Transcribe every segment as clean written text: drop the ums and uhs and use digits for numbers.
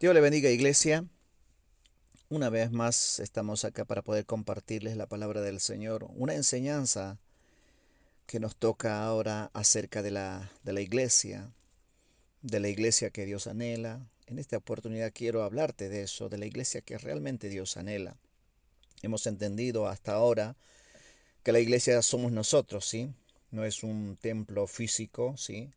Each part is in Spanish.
Dios le bendiga, iglesia. Una vez más estamos acá para poder compartirles la palabra del Señor, una enseñanza que nos toca ahora acerca de la iglesia que Dios anhela. En esta oportunidad quiero hablarte de eso, de la iglesia que realmente Dios anhela. Hemos entendido hasta ahora que la iglesia somos nosotros, ¿sí? No es un templo físico, ¿sí?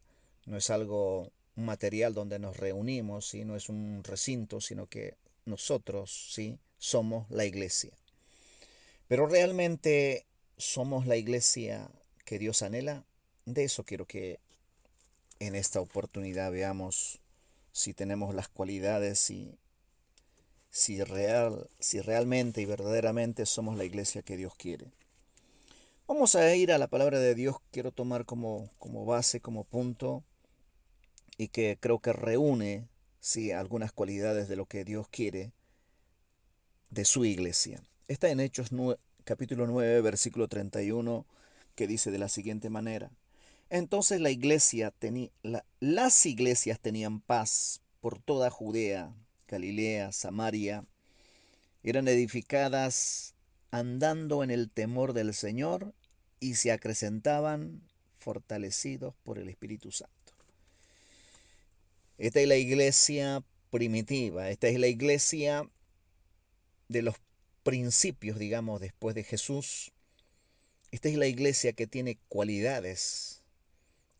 No es algo un material donde nos reunimos, ¿sí? No es un recinto, sino que nosotros, ¿sí? Somos la iglesia. Pero realmente somos la iglesia que Dios anhela. De eso quiero que en esta oportunidad veamos si tenemos las cualidades y si realmente y verdaderamente somos la iglesia que Dios quiere. Vamos a ir a la palabra de Dios, quiero tomar como base, como punto, y que creo que reúne, sí, algunas cualidades de lo que Dios quiere de su iglesia. Está en capítulo 9 versículo 31, que dice de la siguiente manera. Entonces las iglesias tenían paz por toda Judea, Galilea, Samaria, eran edificadas andando en el temor del Señor y se acrecentaban fortalecidos por el Espíritu Santo. Esta es la iglesia primitiva, esta es la iglesia de los principios, digamos, después de Jesús. Esta es la iglesia que tiene cualidades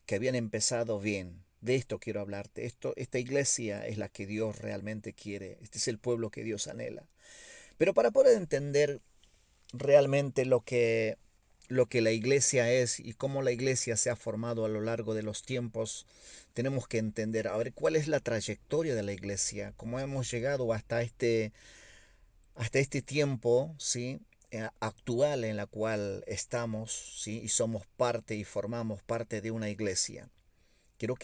que habían empezado bien. De esto quiero hablarte. Esta iglesia es la que Dios realmente quiere. Este es el pueblo que Dios anhela. Pero para poder entender realmente lo que la iglesia es y cómo la iglesia se ha formado a lo largo de los tiempos, tenemos que entender, a ver, cuál es la trayectoria de la iglesia, cómo hemos llegado hasta este tiempo, ¿sí? Actual en la cual estamos, ¿sí? Y somos parte y formamos parte de una iglesia. Quiero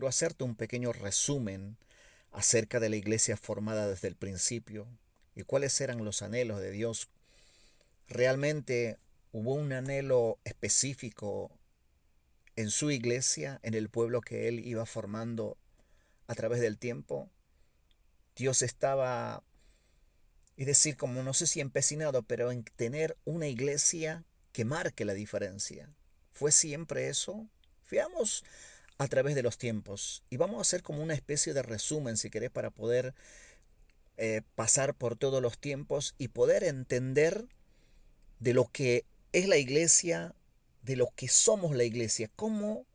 hacerte un pequeño resumen acerca de la iglesia formada desde el principio y cuáles eran los anhelos de Dios. Realmente hubo un anhelo específico en su iglesia, en el pueblo que él iba formando a través del tiempo. Dios estaba, es decir, como no sé si empecinado, pero en tener una iglesia que marque la diferencia. ¿Fue siempre eso? Veamos a través de los tiempos y vamos a hacer como una especie de resumen, si querés, para poder pasar por todos los tiempos y poder entender de lo que es la iglesia, de lo que somos la iglesia, cómo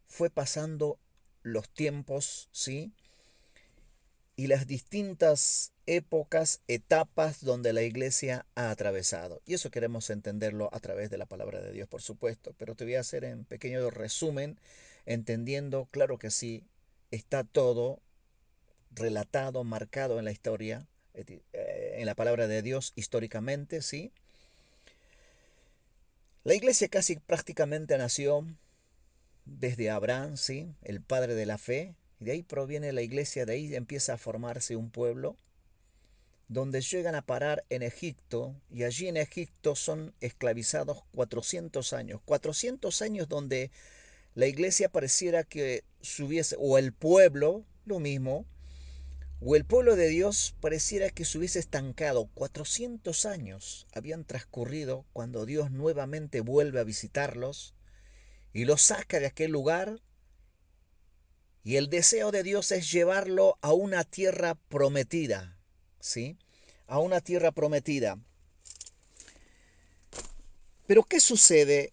fue pasando los tiempos, ¿sí? Y las distintas épocas, etapas donde la iglesia ha atravesado. Y eso queremos entenderlo a través de la palabra de Dios, por supuesto. Pero te voy a hacer en pequeño resumen, entendiendo, claro que sí, está todo relatado, marcado en la historia, en la palabra de Dios históricamente, ¿sí? La iglesia casi prácticamente nació desde Abraham, ¿sí? El padre de la fe. Y de ahí proviene la iglesia, de ahí empieza a formarse un pueblo donde llegan a parar en Egipto y allí en Egipto son esclavizados 400 años. 400 años donde la iglesia pareciera que subiese, o el pueblo, lo mismo, o el pueblo de Dios pareciera que se hubiese estancado. 400 años habían transcurrido cuando Dios nuevamente vuelve a visitarlos y los saca de aquel lugar, y el deseo de Dios es llevarlo a una tierra prometida, ¿sí? A una tierra prometida. Pero ¿qué sucede?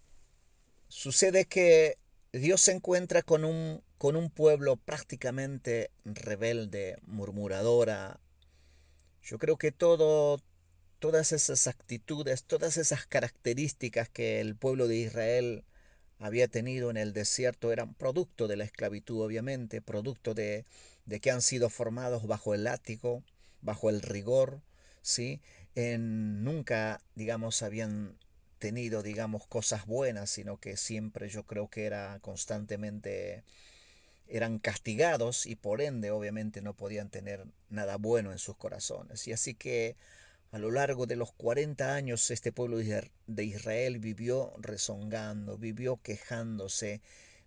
Sucede que Dios se encuentra con un pueblo prácticamente rebelde, murmuradora. Yo creo que todas esas actitudes, todas esas características que el pueblo de Israel había tenido en el desierto eran producto de la esclavitud, obviamente, producto de que han sido formados bajo el látigo, bajo el rigor, ¿sí? Nunca, digamos, habían tenido, digamos, cosas buenas, sino que siempre yo creo que era constantemente, eran castigados y por ende, obviamente, no podían tener nada bueno en sus corazones. Y así que a lo largo de los 40 años este pueblo de Israel vivió rezongando, vivió quejándose.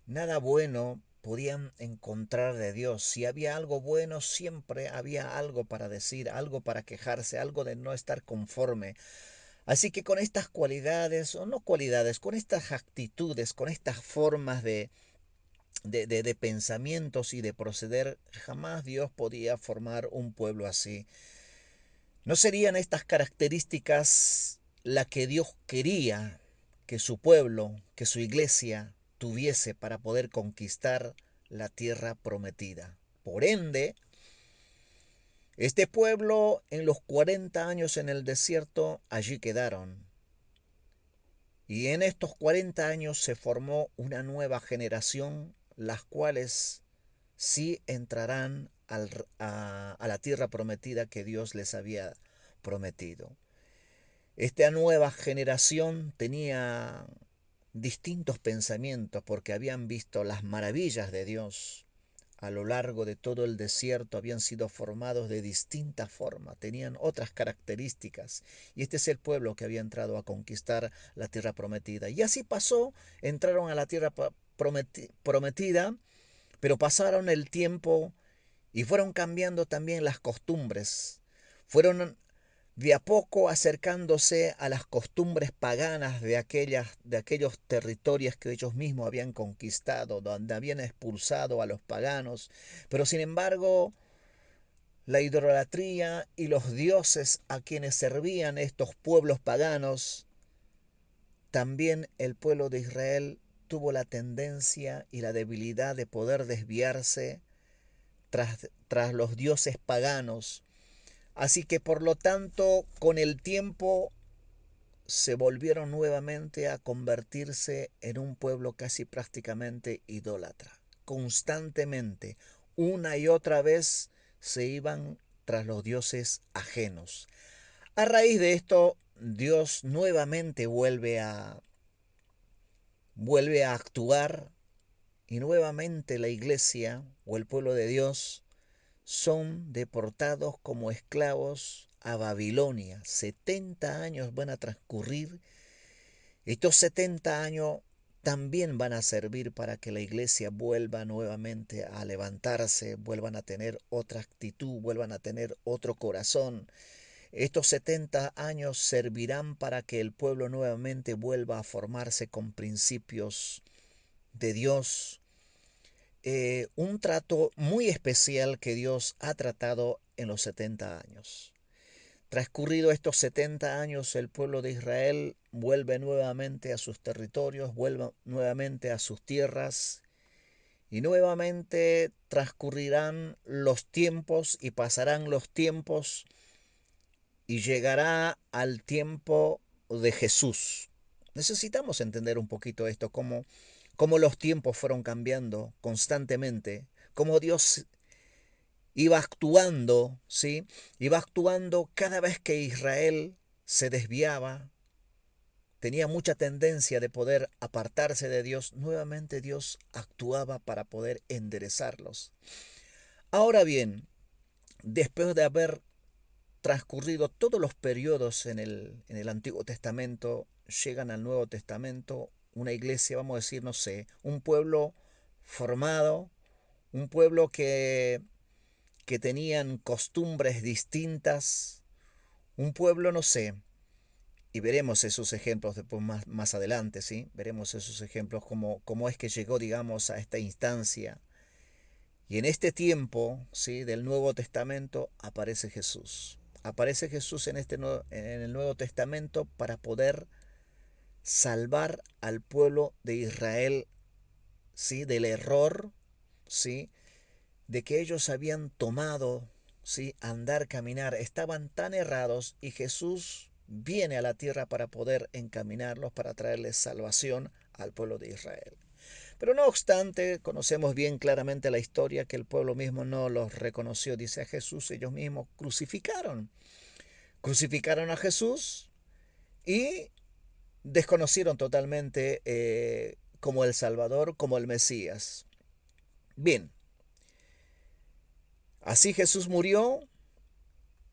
Nada bueno podían encontrar de Dios. Si había algo bueno, siempre había algo para decir, algo para quejarse, algo de no estar conforme. Así que con estas cualidades, o no cualidades, con estas actitudes, con estas formas de pensamientos y de proceder, jamás Dios podía formar un pueblo así. ¿No serían estas características la que Dios quería que su pueblo, que su iglesia tuviese para poder conquistar la tierra prometida? Por ende, este pueblo en los 40 años en el desierto allí quedaron. Y en estos 40 años se formó una nueva generación, las cuales sí entrarán a la tierra prometida que Dios les había prometido. Esta nueva generación tenía distintos pensamientos porque habían visto las maravillas de Dios. A lo largo de todo el desierto habían sido formados de distintas formas, tenían otras características. Y este es el pueblo que había entrado a conquistar la tierra prometida. Y así pasó, entraron a la tierra prometida, pero pasaron el tiempo y fueron cambiando también las costumbres. Fueron de a poco acercándose a las costumbres paganas de aquellos territorios que ellos mismos habían conquistado, donde habían expulsado a los paganos. Pero sin embargo, la idolatría y los dioses a quienes servían estos pueblos paganos, también el pueblo de Israel tuvo la tendencia y la debilidad de poder desviarse tras los dioses paganos. Así que por lo tanto, con el tiempo se volvieron nuevamente a convertirse en un pueblo casi prácticamente idólatra. Constantemente, una y otra vez, se iban tras los dioses ajenos. A raíz de esto, Dios nuevamente vuelve a actuar y nuevamente la iglesia o el pueblo de Dios son deportados como esclavos a Babilonia. 70 años van a transcurrir. Estos 70 años también van a servir para que la iglesia vuelva nuevamente a levantarse, vuelvan a tener otra actitud, vuelvan a tener otro corazón. Estos 70 años servirán para que el pueblo nuevamente vuelva a formarse con principios de Dios. Un trato muy especial que Dios ha tratado en los 70 años. Transcurrido estos 70 años, el pueblo de Israel vuelve nuevamente a sus territorios, vuelve nuevamente a sus tierras y nuevamente transcurrirán los tiempos y pasarán los tiempos y llegará al tiempo de Jesús. Necesitamos entender un poquito esto, cómo los tiempos fueron cambiando constantemente, cómo Dios iba actuando, ¿sí? Iba actuando cada vez que Israel se desviaba, tenía mucha tendencia de poder apartarse de Dios, nuevamente Dios actuaba para poder enderezarlos. Ahora bien, después de haber transcurrido todos los periodos en el Antiguo Testamento, llegan al Nuevo Testamento, una iglesia, vamos a decir, no sé, un pueblo formado, un pueblo que tenían costumbres distintas, un pueblo, no sé, y veremos esos ejemplos después más adelante, ¿sí? Veremos esos ejemplos, cómo es que llegó, digamos, a esta instancia. Y en este tiempo, ¿sí? Del Nuevo Testamento aparece Jesús. Aparece Jesús en el Nuevo Testamento para poder salvar al pueblo de Israel, ¿sí? Del error, ¿sí? De que ellos habían tomado, ¿sí? Andar, caminar, estaban tan errados y Jesús viene a la tierra para poder encaminarlos, para traerles salvación al pueblo de Israel. Pero no obstante, conocemos bien claramente la historia que el pueblo mismo no los reconoció, dice a Jesús, ellos mismos crucificaron a Jesús y desconocieron totalmente como el Salvador, como el Mesías. Bien, así Jesús murió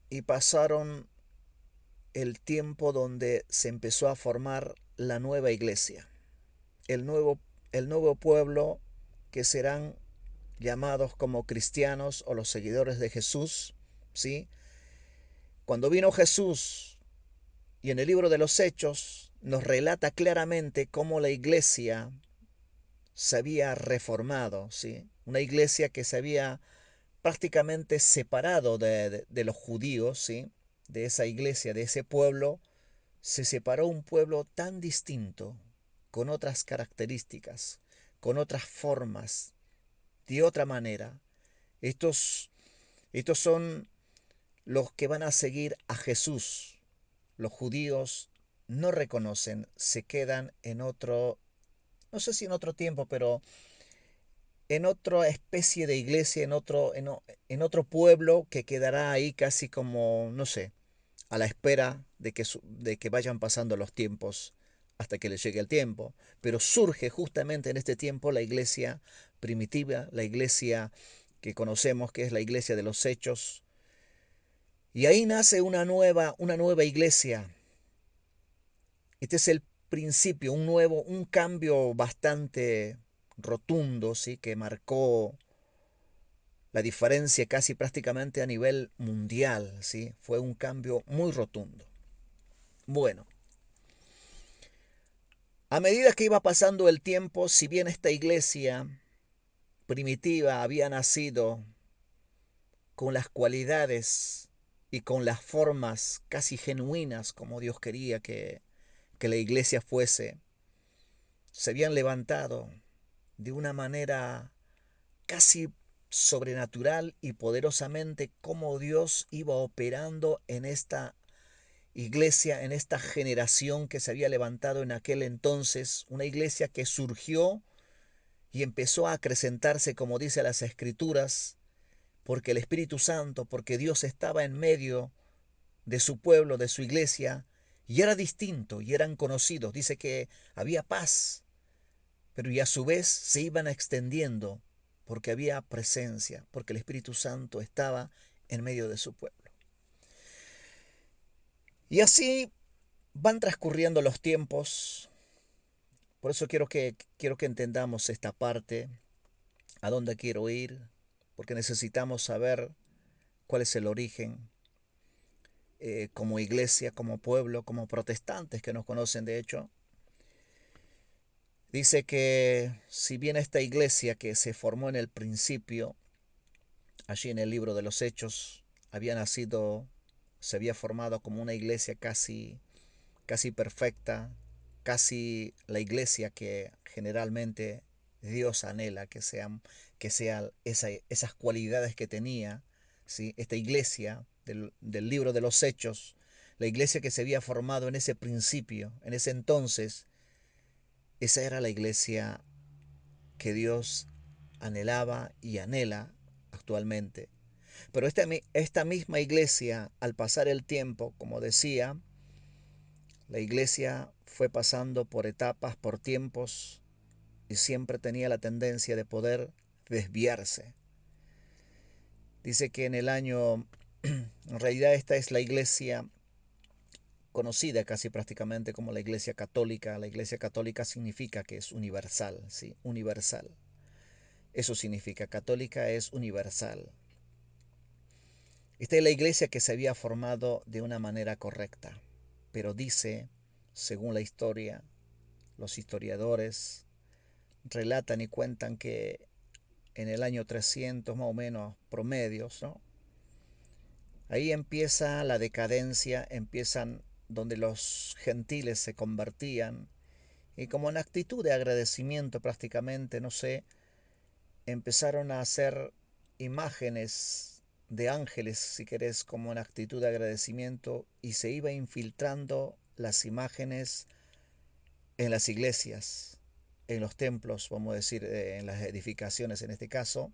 y pasaron el tiempo donde se empezó a formar la nueva iglesia, el nuevo, el nuevo pueblo que serán llamados como cristianos o los seguidores de Jesús, ¿sí? Cuando vino Jesús y en el libro de los Hechos nos relata claramente cómo la iglesia se había reformado, ¿sí? Una iglesia que se había prácticamente separado de los judíos, ¿sí? De esa iglesia, de ese pueblo, se separó un pueblo tan distinto, con otras características, con otras formas, de otra manera. Estos, estos son los que van a seguir a Jesús. Los judíos no reconocen, se quedan en otro, no sé si en otro tiempo, pero en otra especie de iglesia, en otro pueblo que quedará ahí casi como, no sé, a la espera de que vayan pasando los tiempos hasta que les llegue el tiempo. Pero surge justamente en este tiempo la iglesia primitiva, la iglesia que conocemos, que es la iglesia de los Hechos. Y ahí nace una nueva iglesia. Este es el principio, un cambio bastante rotundo, ¿sí? Que marcó la diferencia casi prácticamente a nivel mundial, ¿sí? Fue un cambio muy rotundo. Bueno, a medida que iba pasando el tiempo, si bien esta iglesia primitiva había nacido con las cualidades y con las formas casi genuinas como Dios quería que la iglesia fuese, se habían levantado de una manera casi sobrenatural y poderosamente como Dios iba operando en esta iglesia, en esta generación que se había levantado en aquel entonces, una iglesia que surgió y empezó a acrecentarse, como dice las Escrituras, porque el Espíritu Santo, porque Dios estaba en medio de su pueblo, de su iglesia, y era distinto, y eran conocidos. Dice que había paz, pero y a su vez se iban extendiendo, porque había presencia, porque el Espíritu Santo estaba en medio de su pueblo. Y así van transcurriendo los tiempos. Por eso quiero que entendamos esta parte, a dónde quiero ir, porque necesitamos saber cuál es el origen, como iglesia, como pueblo, como protestantes que nos conocen de hecho. Dice que si bien esta iglesia que se formó en el principio, allí en el libro de los Hechos, había nacido, se había formado como una iglesia casi perfecta, casi la iglesia que generalmente Dios anhela que sean esas cualidades que tenía, ¿sí? Esta iglesia del libro de los Hechos, la iglesia que se había formado en ese principio, en ese entonces, esa era la iglesia que Dios anhelaba y anhela actualmente. Pero esta misma iglesia, al pasar el tiempo, como decía, la iglesia fue pasando por etapas, por tiempos, y siempre tenía la tendencia de poder desviarse. Dice que en el año, en realidad esta es la iglesia conocida casi prácticamente como la iglesia católica. La iglesia católica significa que es universal, ¿sí? Universal. Eso significa, católica es universal. Esta es la iglesia que se había formado de una manera correcta, pero dice, según la historia, los historiadores relatan y cuentan que en el año 300 más o menos promedios, ¿no? Ahí empieza la decadencia, empiezan donde los gentiles se convertían y como en actitud de agradecimiento prácticamente, no sé, empezaron a hacer imágenes de ángeles, si querés, como en actitud de agradecimiento y se iba infiltrando las imágenes en las iglesias, en los templos, vamos a decir, en las edificaciones en este caso.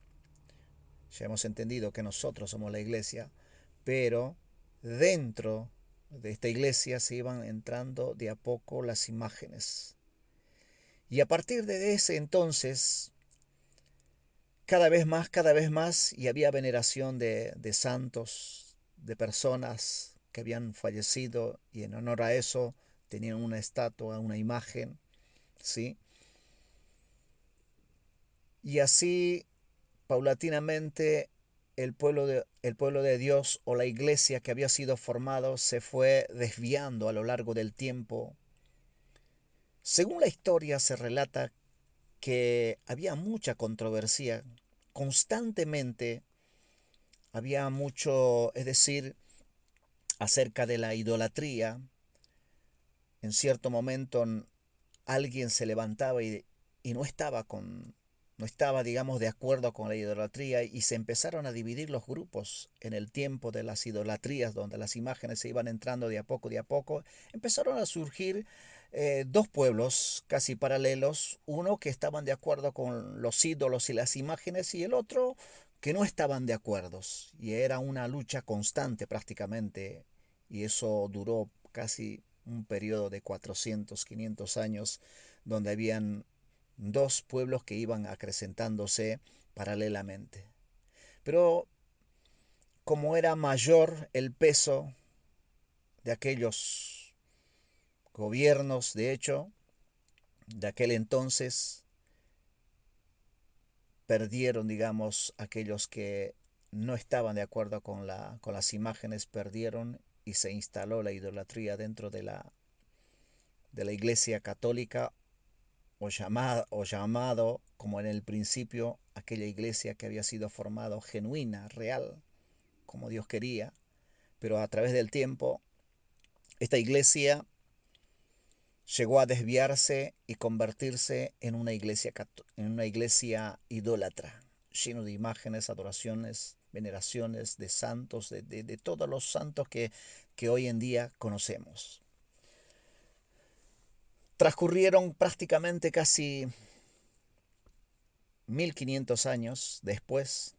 Ya hemos entendido que nosotros somos la iglesia, pero dentro de esta iglesia se iban entrando de a poco las imágenes. Y a partir de ese entonces, cada vez más, y había veneración de santos, de personas que habían fallecido, y en honor a eso tenían una estatua, una imagen, ¿sí? Y así, paulatinamente, el pueblo de Dios o la iglesia que había sido formado se fue desviando a lo largo del tiempo. Según la historia se relata que había mucha controversia, constantemente había mucho, es decir, acerca de la idolatría. En cierto momento alguien se levantaba y no estaba, digamos, de acuerdo con la idolatría y se empezaron a dividir los grupos en el tiempo de las idolatrías, donde las imágenes se iban entrando de a poco, empezaron a surgir dos pueblos casi paralelos, uno que estaban de acuerdo con los ídolos y las imágenes y el otro que no estaban de acuerdo. Y era una lucha constante prácticamente y eso duró casi un periodo de 400, 500 años, donde habían dos pueblos que iban acrecentándose paralelamente. Pero como era mayor el peso de aquellos gobiernos, de hecho, de aquel entonces, perdieron, digamos, aquellos que no estaban de acuerdo con las imágenes, perdieron y se instaló la idolatría dentro de la Iglesia Católica o llamado, como en el principio, aquella iglesia que había sido formada genuina, real, como Dios quería, pero a través del tiempo, esta iglesia llegó a desviarse y convertirse en una iglesia idólatra, lleno de imágenes, adoraciones, veneraciones de santos, de todos los santos que hoy en día conocemos. Transcurrieron prácticamente casi 1500 años después.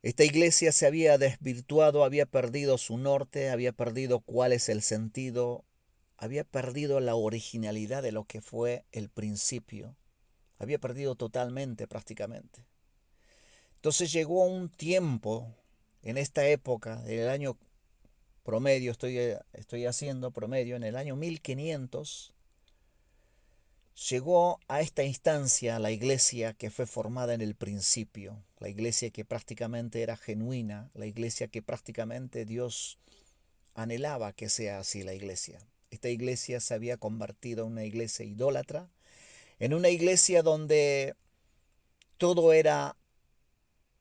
Esta iglesia se había desvirtuado, había perdido su norte, había perdido cuál es el sentido, había perdido la originalidad de lo que fue el principio, había perdido totalmente prácticamente. Entonces llegó un tiempo en esta época, en el año promedio, estoy haciendo promedio, en el año 1500, llegó a esta instancia la iglesia que fue formada en el principio, la iglesia que prácticamente era genuina, la iglesia que prácticamente Dios anhelaba que sea así la iglesia. Esta iglesia se había convertido en una iglesia idólatra, en una iglesia donde todo era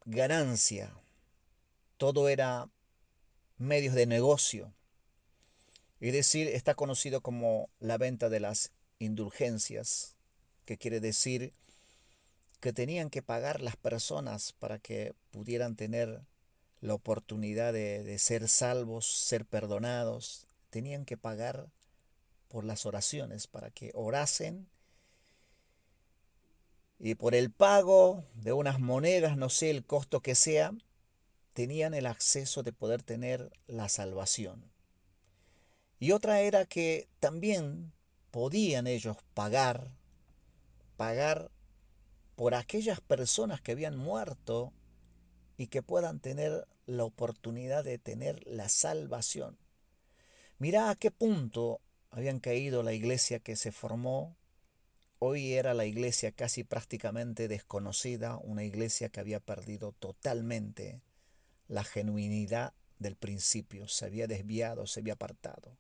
ganancia, todo era medios de negocio. Es decir, está conocido como la venta de las indulgencias, que quiere decir que tenían que pagar las personas para que pudieran tener la oportunidad de ser salvos, ser perdonados. Tenían que pagar por las oraciones, para que orasen y por el pago de unas monedas, no sé el costo que sea, tenían el acceso de poder tener la salvación. Y otra era que también podían ellos pagar por aquellas personas que habían muerto y que puedan tener la oportunidad de tener la salvación. Mirá a qué punto habían caído la iglesia que se formó. Hoy era la iglesia casi prácticamente desconocida, una iglesia que había perdido totalmente la genuinidad del principio, se había desviado, se había apartado.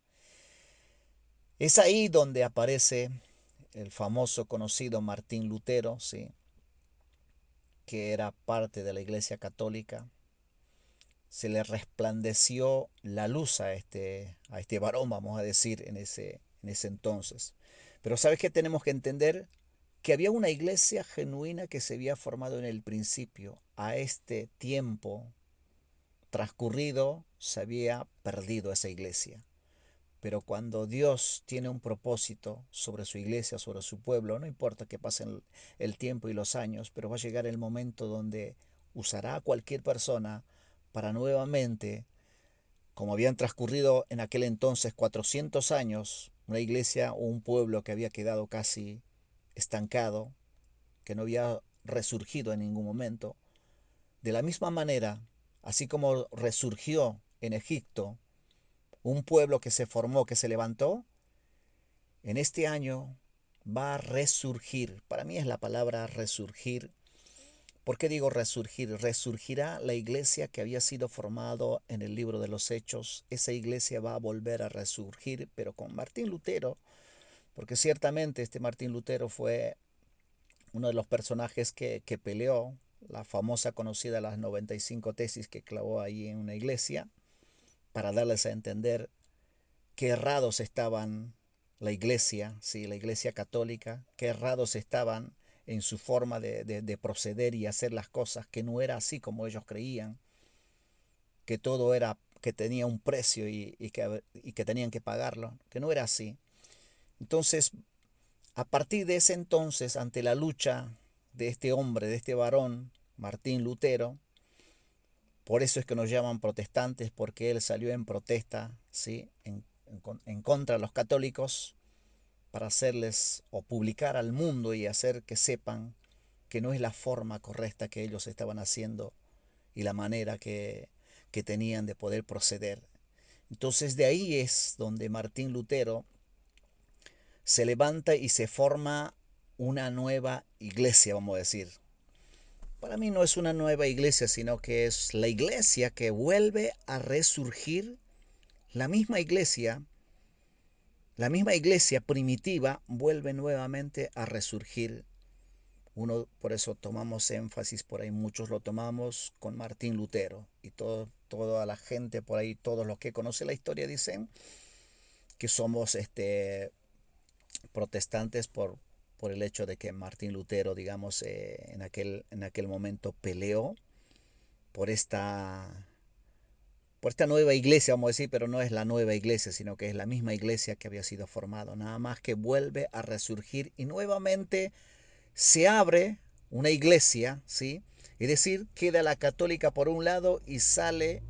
Es ahí donde aparece el famoso conocido Martín Lutero, ¿sí?, que era parte de la iglesia católica. Se le resplandeció la luz a este varón, vamos a decir, en ese entonces. Pero ¿sabes qué tenemos que entender? Que había una iglesia genuina que se había formado en el principio. A este tiempo transcurrido se había perdido esa iglesia. Pero cuando Dios tiene un propósito sobre su iglesia, sobre su pueblo, no importa que pasen el tiempo y los años, pero va a llegar el momento donde usará a cualquier persona para nuevamente, como habían transcurrido en aquel entonces 400 años, una iglesia o un pueblo que había quedado casi estancado, que no había resurgido en ningún momento. De la misma manera, así como resurgió en Egipto un pueblo que se formó, que se levantó, en este año va a resurgir. Para mí es la palabra resurgir. ¿Por qué digo resurgir? Resurgirá la iglesia que había sido formado en el libro de los Hechos. Esa iglesia va a volver a resurgir, pero con Martín Lutero, porque ciertamente este Martín Lutero fue uno de los personajes que peleó la famosa conocida las 95 tesis que clavó ahí en una iglesia para darles a entender qué errados estaban la iglesia, ¿sí? La iglesia católica, qué errados estaban en su forma de proceder y hacer las cosas, que no era así como ellos creían, que todo era, que tenía un precio y que tenían que pagarlo, que no era así. Entonces, a partir de ese entonces, ante la lucha de este hombre, de este varón, Martín Lutero, por eso es que nos llaman protestantes, porque él salió en protesta, ¿sí? En contra de los católicos, para hacerles o publicar al mundo y hacer que sepan que no es la forma correcta que ellos estaban haciendo y la manera que tenían de poder proceder. Entonces de ahí es donde Martín Lutero se levanta y se forma una nueva iglesia, vamos a decir. Para mí no es una nueva iglesia, sino que es la iglesia que vuelve a resurgir, la misma iglesia. La misma iglesia primitiva vuelve nuevamente a resurgir. Uno, por eso tomamos énfasis por ahí, muchos lo tomamos con Martín Lutero. Y toda la gente por ahí, todos los que conocen la historia dicen que somos protestantes por el hecho de que Martín Lutero, digamos, en aquel momento peleó por esta nueva iglesia, vamos a decir, pero no es la nueva iglesia, sino que es la misma iglesia que había sido formada, nada más que vuelve a resurgir y nuevamente se abre una iglesia, ¿sí? Es decir, queda la católica por un lado y sale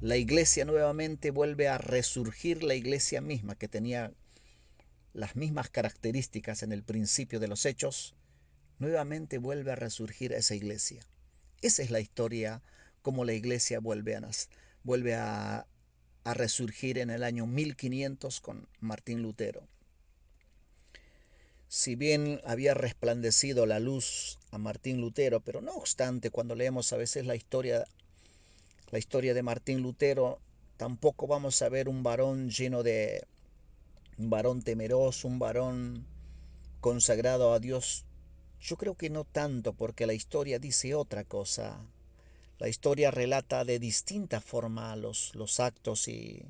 la iglesia nuevamente, vuelve a resurgir la iglesia misma, que tenía las mismas características en el principio de los hechos, nuevamente vuelve a resurgir esa iglesia. Esa es la historia, como la iglesia vuelve a resurgir en el año 1500 con Martín Lutero. Si bien había resplandecido la luz a Martín Lutero, pero no obstante, cuando leemos a veces la historia de Martín Lutero, tampoco vamos a ver un varón un varón temeroso, un varón consagrado a Dios. Yo creo que no tanto, porque la historia dice otra cosa. La historia relata de distinta forma los actos y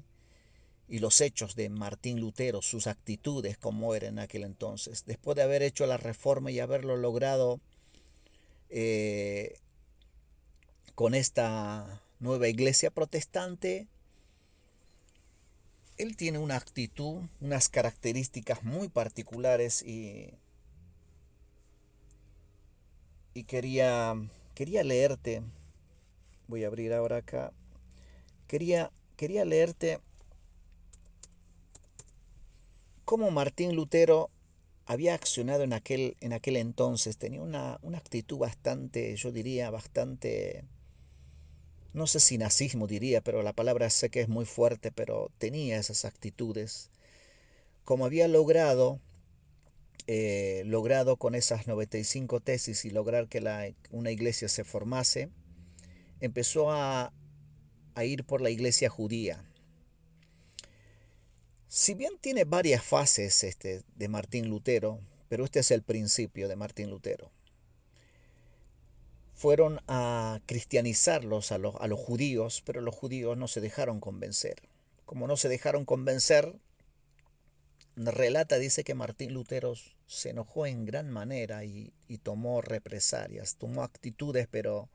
los hechos de Martín Lutero, sus actitudes como era en aquel entonces. Después de haber hecho la reforma y haberlo logrado eh, con esta nueva iglesia protestante, él tiene una actitud, unas características muy particulares y quería leerte, voy a abrir ahora acá, quería leerte cómo Martín Lutero había accionado en aquel entonces. Tenía una actitud bastante, yo diría, bastante, no sé si nazismo diría, pero la palabra sé que es muy fuerte, pero tenía esas actitudes. Como había logrado con esas 95 tesis y lograr que una iglesia se formase, empezó a ir por la iglesia judía. Si bien tiene varias fases de Martín Lutero, pero este es el principio de Martín Lutero. Fueron a cristianizarlos a los judíos, pero los judíos no se dejaron convencer. Como no se dejaron convencer, dice que Martín Lutero se enojó en gran manera y tomó represalias, tomó actitudes, pero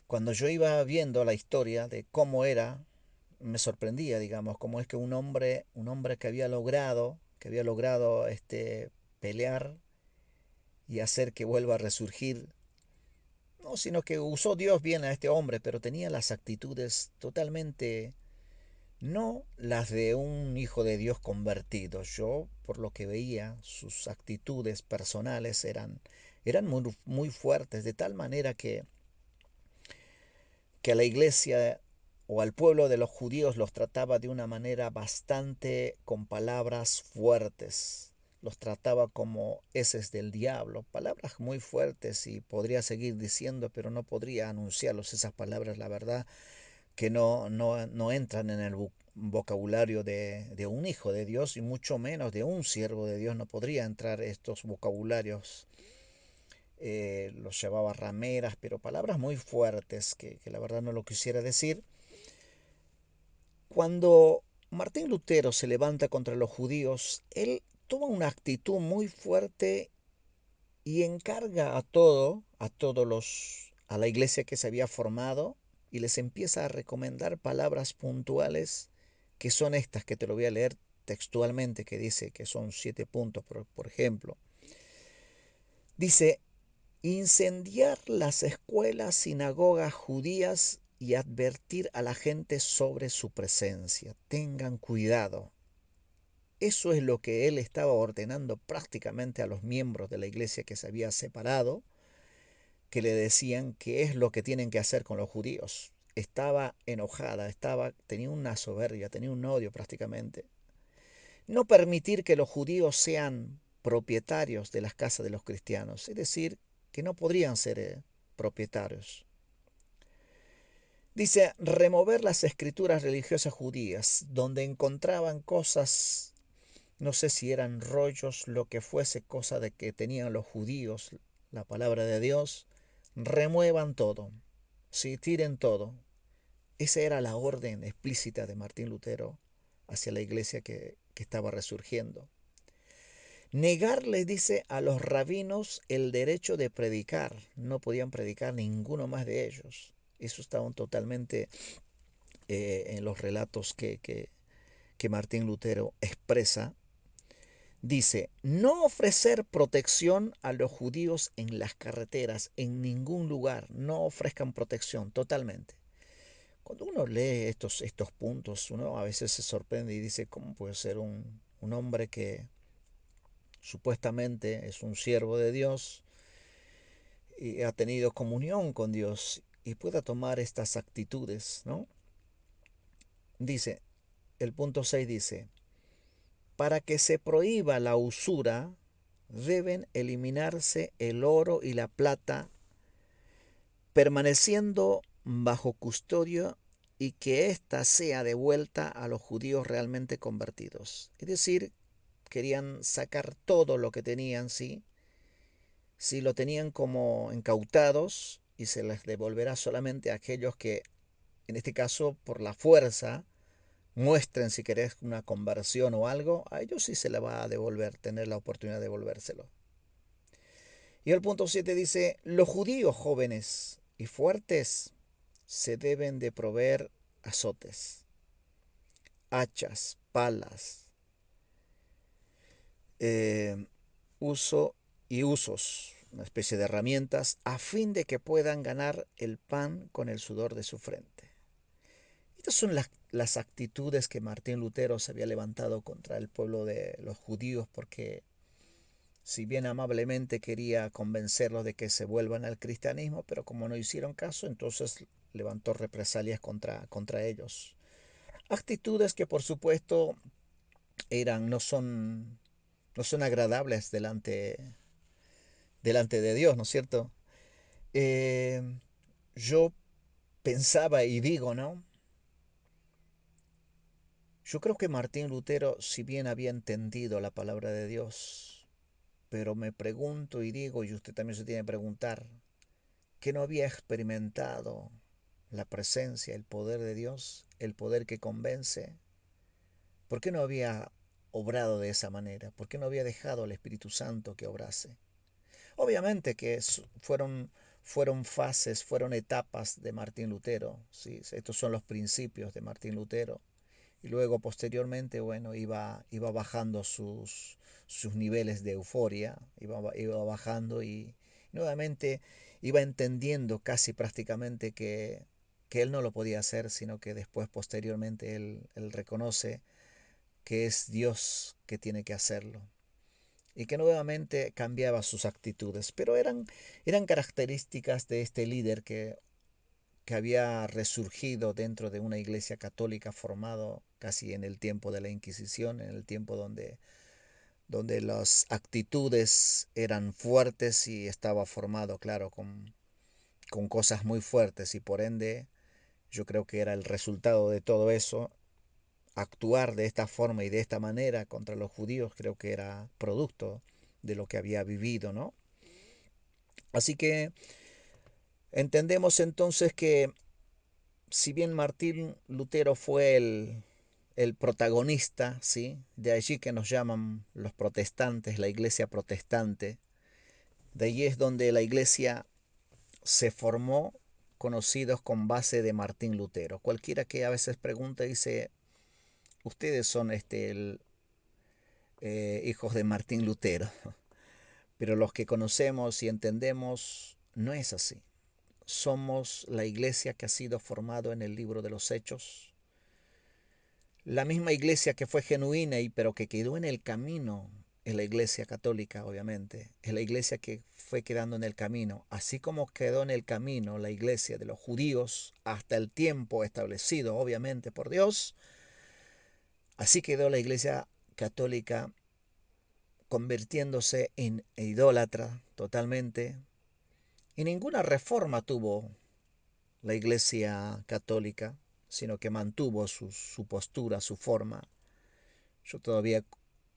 cuando yo iba viendo la historia de cómo era, me sorprendía, digamos, cómo es que un hombre que había logrado pelear y hacer que vuelva a resurgir, no, sino que usó Dios bien a este hombre, pero tenía las actitudes totalmente no las de un hijo de Dios convertido. Yo, por lo que veía, sus actitudes personales eran muy, muy fuertes, de tal manera que a la iglesia o al pueblo de los judíos los trataba de una manera bastante con palabras fuertes. los trataba como heces del diablo. Palabras muy fuertes y podría seguir diciendo, pero no podría anunciarlos. Esas palabras, la verdad, que no entran en el vocabulario de un hijo de Dios y mucho menos de un siervo de Dios. No podría entrar estos vocabularios. Los llevaba rameras, pero palabras muy fuertes que la verdad no lo quisiera decir. Cuando Martín Lutero se levanta contra los judíos, él toma una actitud muy fuerte y encarga a la iglesia que se había formado y les empieza a recomendar palabras puntuales que son estas que te lo voy a leer textualmente, que dice que son 7 puntos, por ejemplo. Dice, incendiar las escuelas, sinagogas judías y advertir a la gente sobre su presencia. Tengan cuidado. Eso es lo que él estaba ordenando prácticamente a los miembros de la iglesia que se había separado, que le decían qué es lo que tienen que hacer con los judíos. Estaba enojada, tenía una soberbia, tenía un odio prácticamente. No permitir que los judíos sean propietarios de las casas de los cristianos, es decir, que no podrían ser propietarios. Dice, remover las escrituras religiosas judías, donde encontraban cosas, no sé si eran rollos, lo que fuese cosa de que tenían los judíos, la palabra de Dios, remuevan todo, sí, tiren todo. Esa era la orden explícita de Martín Lutero hacia la iglesia que estaba resurgiendo. Negarle, dice, a los rabinos el derecho de predicar. No podían predicar ninguno más de ellos. Eso estaba totalmente en los relatos que Martín Lutero expresa. Dice, no ofrecer protección a los judíos en las carreteras, en ningún lugar. No ofrezcan protección totalmente. Cuando uno lee estos puntos, uno a veces se sorprende y dice, ¿cómo puede ser un hombre que supuestamente es un siervo de Dios y ha tenido comunión con Dios y pueda tomar estas actitudes, ¿no? Dice, el punto 6 dice, para que se prohíba la usura, deben eliminarse el oro y la plata, permaneciendo bajo custodia y que ésta sea devuelta a los judíos realmente convertidos. Es decir, querían sacar todo lo que tenían, ¿sí? Si lo tenían como incautados y se les devolverá solamente a aquellos que, en este caso, por la fuerza, muestren si querés una conversión o algo, a ellos sí se le va a devolver, tener la oportunidad de devolvérselo. Y el punto 7 dice, los judíos jóvenes y fuertes se deben de proveer azotes, hachas, palas, eh, uso y usos, una especie de herramientas, a fin de que puedan ganar el pan con el sudor de su frente. Estas son las actitudes que Martín Lutero se había levantado contra el pueblo de los judíos, porque si bien amablemente quería convencerlos de que se vuelvan al cristianismo, pero como no hicieron caso, entonces levantó represalias contra ellos. Actitudes que por supuesto no son agradables delante de Dios, ¿no es cierto? Eh, yo pensaba y digo, ¿no? Yo creo que Martín Lutero, si bien había entendido la palabra de Dios, pero me pregunto y digo, y usted también se tiene que preguntar, que no había experimentado la presencia, el poder de Dios, el poder que convence. ¿Por qué no había obrado de esa manera? ¿Por qué no había dejado al Espíritu Santo que obrase? Obviamente que fueron fases, fueron etapas de Martín Lutero, ¿sí? Estos son los principios de Martín Lutero. Y luego posteriormente, bueno, iba bajando sus niveles de euforia, iba bajando y nuevamente iba entendiendo casi prácticamente que él no lo podía hacer, sino que después posteriormente él reconoce que es Dios que tiene que hacerlo y que nuevamente cambiaba sus actitudes, pero eran características de este líder que había resurgido dentro de una iglesia católica formado casi en el tiempo de la Inquisición, en el tiempo donde las actitudes eran fuertes y estaba formado, claro, con cosas muy fuertes y por ende yo creo que era el resultado de todo eso. Actuar de esta forma y de esta manera contra los judíos creo que era producto de lo que había vivido, ¿no? Así que entendemos entonces que si bien Martín Lutero fue el protagonista, ¿sí? De allí que nos llaman los protestantes, la iglesia protestante, de allí es donde la iglesia se formó, conocidos con base de Martín Lutero. Cualquiera que a veces pregunta dice, ustedes son hijos de Martín Lutero, pero los que conocemos y entendemos no es así. Somos la iglesia que ha sido formado en el libro de los Hechos, la misma iglesia que fue genuina y pero que quedó en el camino es la iglesia católica, obviamente. Es la iglesia que fue quedando en el camino. Así como quedó en el camino la iglesia de los judíos hasta el tiempo establecido, obviamente, por Dios, así quedó la iglesia católica convirtiéndose en idólatra totalmente. Y ninguna reforma tuvo la iglesia católica, sino que mantuvo su postura, su forma. Yo todavía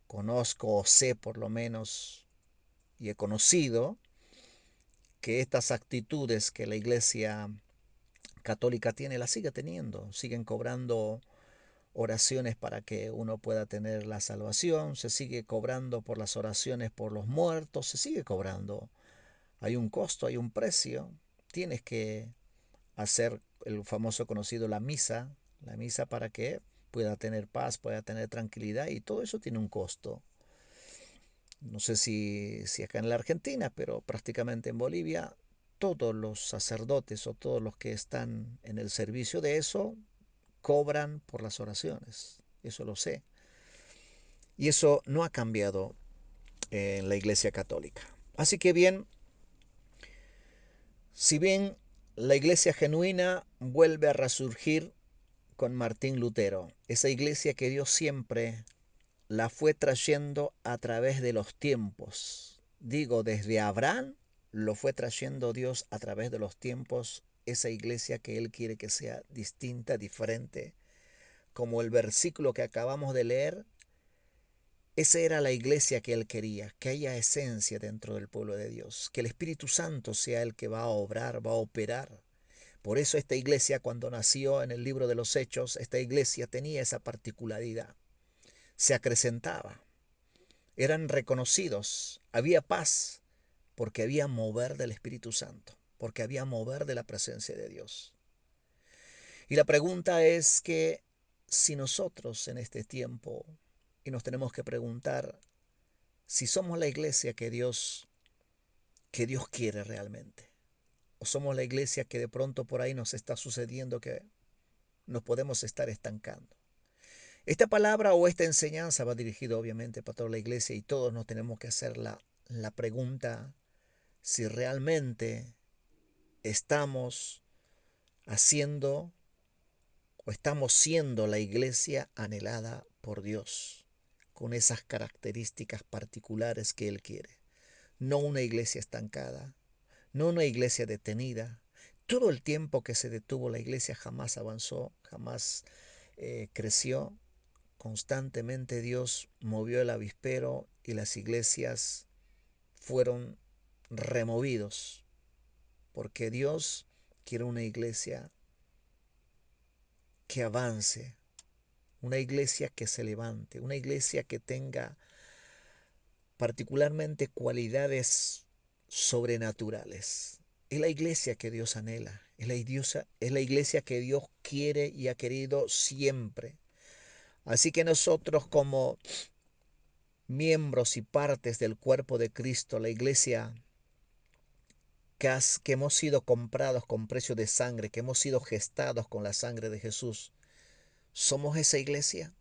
conozco o sé por lo menos y he conocido que estas actitudes que la iglesia católica tiene las sigue teniendo, siguen cobrando oraciones para que uno pueda tener la salvación, se sigue cobrando por las oraciones por los muertos, se sigue cobrando. Hay un costo, hay un precio, tienes que hacer el famoso conocido la misa para que pueda tener paz, pueda tener tranquilidad y todo eso tiene un costo. No sé si acá en la Argentina, pero prácticamente en Bolivia, todos los sacerdotes o todos los que están en el servicio de eso cobran por las oraciones. Eso lo sé. Y eso no ha cambiado en la Iglesia Católica. Así que bien, si bien la Iglesia genuina vuelve a resurgir con Martín Lutero, esa iglesia que Dios siempre la fue trayendo a través de los tiempos. Digo, desde Abraham lo fue trayendo Dios a través de los tiempos, esa iglesia que Él quiere que sea distinta, diferente. Como el versículo que acabamos de leer, esa era la iglesia que Él quería, que haya esencia dentro del pueblo de Dios, que el Espíritu Santo sea el que va a obrar, va a operar. Por eso esta iglesia, cuando nació en el libro de los Hechos, esta iglesia tenía esa particularidad. Se acrecentaba, eran reconocidos, había paz, porque había mover del Espíritu Santo, porque había mover de la presencia de Dios. Y la pregunta es que si nosotros en este tiempo, y nos tenemos que preguntar si somos la iglesia que Dios quiere realmente, o somos la iglesia que de pronto por ahí nos está sucediendo que nos podemos estar estancando. Esta palabra o esta enseñanza va dirigida obviamente para toda la iglesia y todos nos tenemos que hacer la pregunta si realmente estamos haciendo o estamos siendo la iglesia anhelada por Dios, con esas características particulares que Él quiere. No una iglesia estancada, no una iglesia detenida. Todo el tiempo que se detuvo la iglesia jamás avanzó, jamás creció. Constantemente Dios movió el avispero y las iglesias fueron removidos, porque Dios quiere una iglesia que avance, una iglesia que se levante, una iglesia que tenga particularmente cualidades sobrenaturales. Es la iglesia que Dios anhela, es la iglesia que Dios quiere y ha querido siempre. Así que nosotros como miembros y partes del cuerpo de Cristo, la iglesia que hemos sido comprados con precio de sangre, que hemos sido gestados con la sangre de Jesús, ¿somos esa iglesia?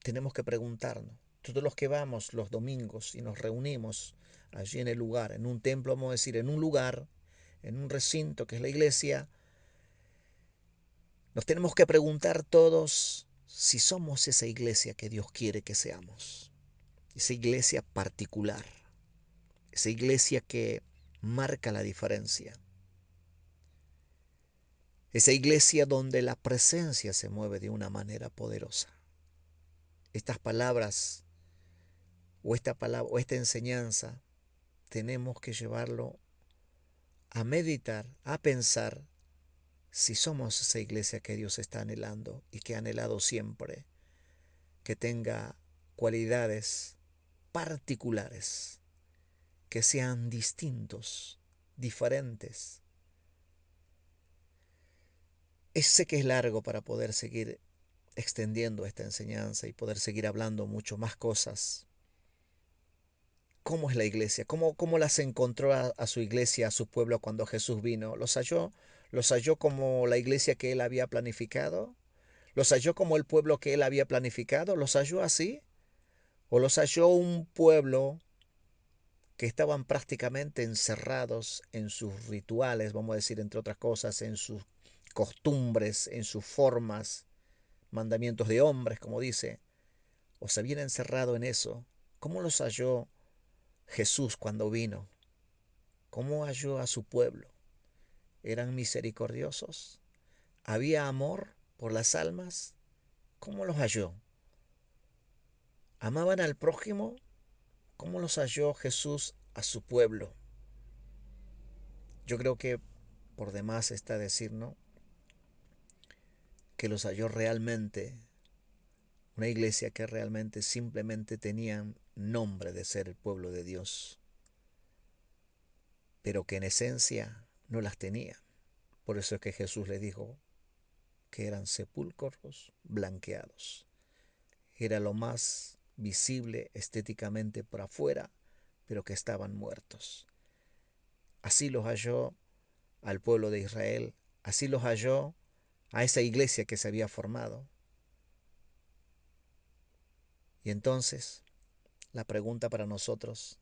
Tenemos que preguntarnos. Todos los que vamos los domingos y nos reunimos allí en el lugar, en un templo, vamos a decir, en un lugar, en un recinto que es la iglesia, nos tenemos que preguntar todos si somos esa iglesia que Dios quiere que seamos. esa iglesia particular, esa iglesia que marca la diferencia, esa iglesia donde la presencia se mueve de una manera poderosa. Estas palabras o esta enseñanza tenemos que llevarlo a meditar, a pensar si somos esa iglesia que Dios está anhelando y que ha anhelado siempre, que tenga cualidades particulares, que sean distintos, diferentes. Sé que es largo para poder seguir extendiendo esta enseñanza y poder seguir hablando mucho más cosas. ¿Cómo es la iglesia? ¿Cómo las encontró a su iglesia, a su pueblo cuando Jesús vino? ¿Los halló como la iglesia que él había planificado? ¿Los halló como el pueblo que él había planificado? ¿Los halló así? ¿O los halló un pueblo que estaban prácticamente encerrados en sus rituales, vamos a decir, entre otras cosas, en sus costumbres, en sus formas, mandamientos de hombres, como dice, o se habían encerrado en eso? ¿Cómo los halló Jesús cuando vino? ¿Cómo halló a su pueblo? ¿Eran misericordiosos? ¿Había amor por las almas? ¿Cómo los halló? ¿Amaban al prójimo? ¿Cómo los halló Jesús a su pueblo? Yo creo que por demás está decir, ¿no?, que los halló realmente, una iglesia que realmente simplemente tenían nombre de ser el pueblo de Dios, pero que en esencia no las tenía. Por eso es que Jesús le dijo que eran sepulcros blanqueados. Era lo más visible estéticamente por afuera, pero que estaban muertos. Así los halló al pueblo de Israel, así los halló a esa iglesia que se había formado. Y entonces, la pregunta para nosotros: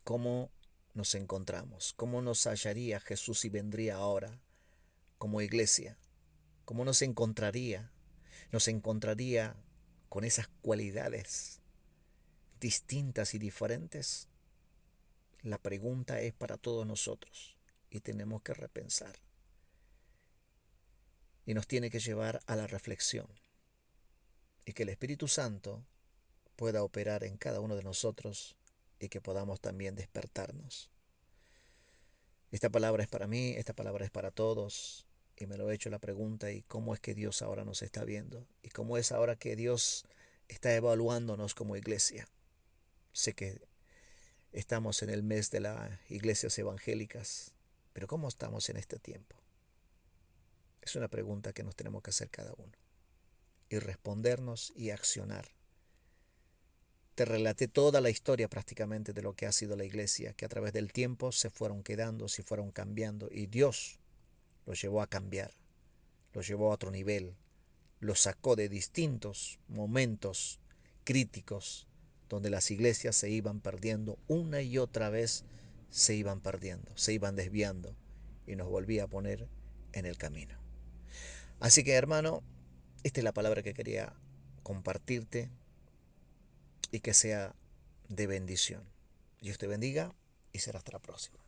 ¿cómo nos encontramos? ¿Cómo nos hallaría Jesús si vendría ahora como iglesia? ¿Cómo nos encontraría? ¿Nos encontraría con esas cualidades distintas y diferentes? La pregunta es para todos nosotros y tenemos que repensar. Y nos tiene que llevar a la reflexión. Y que el Espíritu Santo pueda operar en cada uno de nosotros y que podamos también despertarnos. Esta palabra es para mí, esta palabra es para todos. Y me lo he hecho la pregunta: ¿y cómo es que Dios ahora nos está viendo? ¿Y cómo es ahora que Dios está evaluándonos como iglesia? Sé que estamos en el mes de las iglesias evangélicas, pero ¿cómo estamos en este tiempo? Es una pregunta que nos tenemos que hacer cada uno y respondernos y accionar. Te relaté toda la historia prácticamente de lo que ha sido la iglesia, que a través del tiempo se fueron quedando, se fueron cambiando, y Dios los llevó a cambiar, los llevó a otro nivel, los sacó de distintos momentos críticos donde las iglesias se iban perdiendo una y otra vez, se iban perdiendo, se iban desviando, y nos volvía a poner en el camino. Así que, hermano, esta es la palabra que quería compartirte y que sea de bendición. Dios te bendiga y será hasta la próxima.